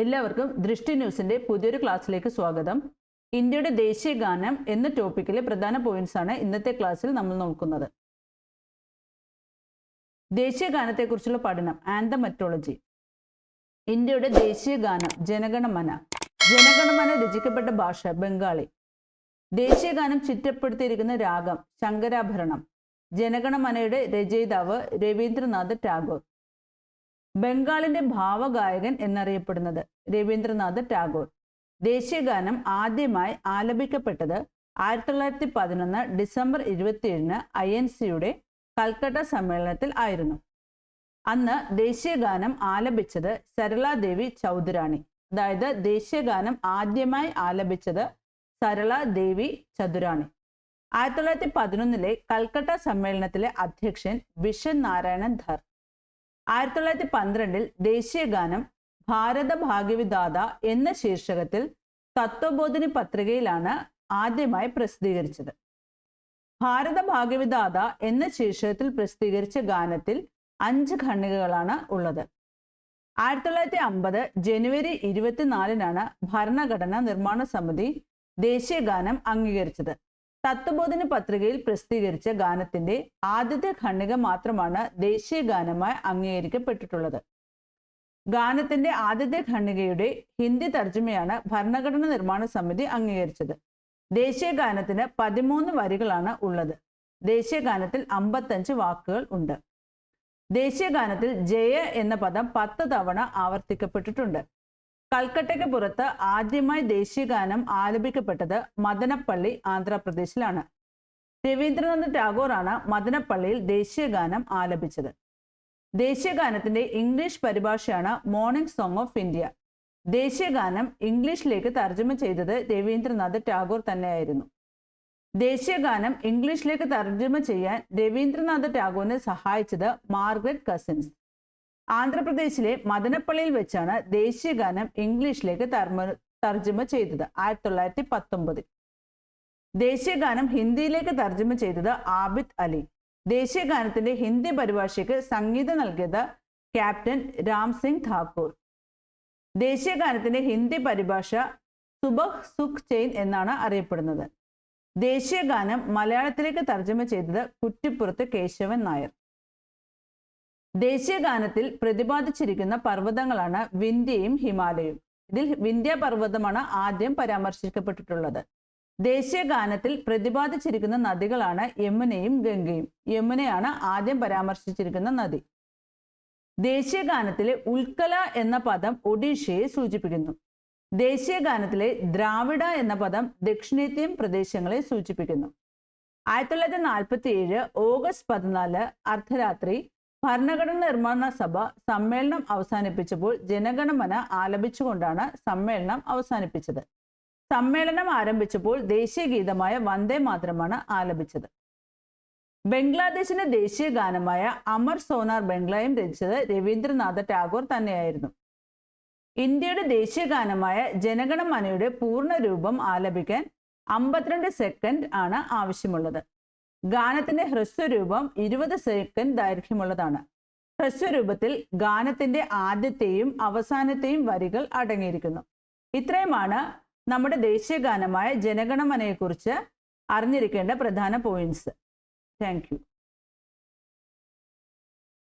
എല്ലാവർക്കും ദൃഷ്ടി ന്യൂസിന്റെ പുതിയൊരു ക്ലാസ്സിലേക്ക് സ്വാഗതം. ഇന്ത്യയുടെ ദേശീയ ഗാനം എന്ന ടോപ്പിക്കിലെ പ്രധാന പോയിന്റ്സ് ആണ് ഇന്നത്തെ ക്ലാസ്സിൽ നമ്മൾ നോക്കുന്നത്. ദേശീയ ഗാനത്തെക്കുറിച്ചുള്ള പഠനം ആന്തമെറ്റോളജി. ഇന്ത്യയുടെ ദേശീയ ഗാനം ജനഗണമന. ജനഗണമന രചിക്കപ്പെട്ട ഭാഷ ബംഗാളി. ദേശീയ ഗാനം ചിട്ടപ്പെടുത്തിയിരിക്കുന്ന രാഗം ശങ്കരാഭരണം. ജനഗണമനയുടെ രചയിതാവ് രവീന്ദ്രനാഥ് ടാഗോർ. ബംഗാളിന്റെ ഭാവഗായകൻ എന്നറിയപ്പെടുന്നത് രവീന്ദ്രനാഥ് ടാഗോർ. ദേശീയ ഗാനം ആദ്യമായി ആലപിക്കപ്പെട്ടത് 1911 ഡിസംബർ 27 INCയുടെ കൽക്കട്ട സമ്മേളനത്തിൽ ആയിരുന്നു. അന്ന് ദേശീയ ഗാനം ആലപിച്ചത് സരളാദേവി ചൗധുരാണി. അതായത് ദേശീയ ഗാനം ആദ്യമായി ആലപിച്ചത് സരളാദേവി ചതുരാണി. 1911 കൽക്കട്ട സമ്മേളനത്തിലെ അധ്യക്ഷൻ വിഷൻ നാരായണൻ ധർ. 1912 ദേശീയ ഗാനം ഭാരത ഭാഗ്യവിധാത എന്ന ശീർഷകത്തിൽ തത്വബോധിനി പത്രികയിലാണ് ആദ്യമായി പ്രസിദ്ധീകരിച്ചത്. ഭാരത ഭാഗ്യവിധാത എന്ന ശീർഷകത്തിൽ പ്രസിദ്ധീകരിച്ച ഗാനത്തിൽ 5 ഖണ്ഡികകളാണ് ഉള്ളത്. 1950 ജനുവരി 24 ഭരണഘടനാ നിർമ്മാണ സമിതി ദേശീയ ഗാനം അംഗീകരിച്ചത്. തത്വബോധിനി പത്രികയിൽ പ്രസിദ്ധീകരിച്ച ഗാനത്തിന്റെ ആദ്യത്തെ ഖണ്ഡിക മാത്രമാണ് ദേശീയ ഗാനമായി അംഗീകരിക്കപ്പെട്ടിട്ടുള്ളത്. ഗാനത്തിന്റെ ആദ്യത്തെ ഖണ്ഡികയുടെ ഹിന്ദി തർജ്ജമയാണ് ഭരണഘടനാ നിർമ്മാണ സമിതി അംഗീകരിച്ചത്. ദേശീയ ഗാനത്തിന് 13 വരികളാണ് ഉള്ളത്. ദേശീയ ഗാനത്തിൽ 55 വാക്കുകൾ ഉണ്ട്. ദേശീയ ഗാനത്തിൽ ജയ എന്ന പദം 10 തവണ ആവർത്തിക്കപ്പെട്ടിട്ടുണ്ട്. കൽക്കട്ടയ്ക്ക് പുറത്ത് ആദ്യമായി ദേശീയ ഗാനം ആലപിക്കപ്പെട്ടത് മദനപ്പള്ളി ആന്ധ്രാപ്രദേശിലാണ്. രവീന്ദ്രനാഥ് ടാഗോറാണ് മദനപ്പള്ളിയിൽ ദേശീയ ഗാനം ആലപിച്ചത്. ദേശീയ ഗാനത്തിന്റെ ഇംഗ്ലീഷ് പരിഭാഷയാണ് മോർണിംഗ് സോങ് ഓഫ് ഇന്ത്യ. ദേശീയ ഗാനം ഇംഗ്ലീഷിലേക്ക് തർജ്ജമ ചെയ്തത് രവീന്ദ്രനാഥ് ടാഗോർ തന്നെയായിരുന്നു. ദേശീയ ഗാനം ഇംഗ്ലീഷിലേക്ക് തർജ്ജമ ചെയ്യാൻ രവീന്ദ്രനാഥ് ടാഗോറിനെ സഹായിച്ചത് മാർഗരറ്റ് കസിൻസ്. ആന്ധ്രാപ്രദേശിലെ മദനപ്പള്ളിയിൽ വെച്ചാണ് ദേശീയ ഗാനം ഇംഗ്ലീഷിലേക്ക് തർജ്ജമ ചെയ്തത് 1919. ദേശീയ ഗാനം ഹിന്ദിയിലേക്ക് തർജ്ജമ ചെയ്തത് ആബിദ് അലി. ദേശീയ ഗാനത്തിന്റെ ഹിന്ദി പരിഭാഷയ്ക്ക് സംഗീതം നൽകിയത് ക്യാപ്റ്റൻ രാം സിംഗ് ഠാക്കൂർ. ദേശീയ ഗാനത്തിന്റെ ഹിന്ദി പരിഭാഷ സുബഹ് സുഖ് ചെയിൻ എന്നാണ് അറിയപ്പെടുന്നത്. ദേശീയ ഗാനം മലയാളത്തിലേക്ക് തർജ്ജമ ചെയ്തത് കുറ്റിപ്പുറത്ത് കേശവൻ നായർ. ദേശീയ ഗാനത്തിൽ പ്രതിപാദിച്ചിരിക്കുന്ന പർവ്വതങ്ങളാണ് വിന്ധ്യയും ഹിമാലയവും. ഇതിൽ വിന്ധ്യ പർവ്വതമാണ് ആദ്യം പരാമർശിക്കപ്പെട്ടിട്ടുള്ളത്. ദേശീയ ഗാനത്തിൽ പ്രതിപാദിച്ചിരിക്കുന്ന നദികളാണ് യമുനയും ഗംഗയും. യമുനയാണ് ആദ്യം പരാമർശിച്ചിരിക്കുന്ന നദി. ദേശീയ ഗാനത്തിലെ ഉൽക്കല എന്ന പദം ഒഡീഷയെ സൂചിപ്പിക്കുന്നു. ദേശീയ ഗാനത്തിലെ ദ്രാവിഡ എന്ന പദം ദക്ഷിണേന്ത്യൻ പ്രദേശങ്ങളെ സൂചിപ്പിക്കുന്നു. 1947 ഓഗസ്റ്റ് 14 അർദ്ധരാത്രി ഭരണഘടനാ നിർമ്മാണ സഭ സമ്മേളനം അവസാനിപ്പിച്ചപ്പോൾ ജനഗണമന ആലപിച്ചുകൊണ്ടാണ് സമ്മേളനം അവസാനിപ്പിച്ചത്. സമ്മേളനം ആരംഭിച്ചപ്പോൾ ദേശീയ ഗീതമായ വന്ദേ മാതരമാണ് ആലപിച്ചത്. ബംഗ്ലാദേശിന്റെ ദേശീയ ഗാനമായ അമർ സോനാർ ബംഗ്ലയും രചിച്ചത് രവീന്ദ്രനാഥ് ടാഗോർ തന്നെയായിരുന്നു. ഇന്ത്യയുടെ ദേശീയ ഗാനമായ ജനഗണമനയുടെ പൂർണ്ണ രൂപം ആലപിക്കാൻ 52 സെക്കൻഡ് ആണ് ആവശ്യമുള്ളത്. ഗാനത്തിന്റെ ഹ്രസ്വരൂപം 20 സെക്കൻഡ് ദൈർഘ്യമുള്ളതാണ്. ഹ്രസ്വരൂപത്തിൽ ഗാനത്തിന്റെ ആദ്യത്തെയും അവസാനത്തെയും വരികൾ അടങ്ങിയിരിക്കുന്നു. ഇത്രയുമാണ് നമ്മുടെ ദേശീയ ഗാനമായ ജനഗണമനയെക്കുറിച്ച് അറിഞ്ഞിരിക്കേണ്ട പ്രധാന പോയിന്റ്സ്. Thank you.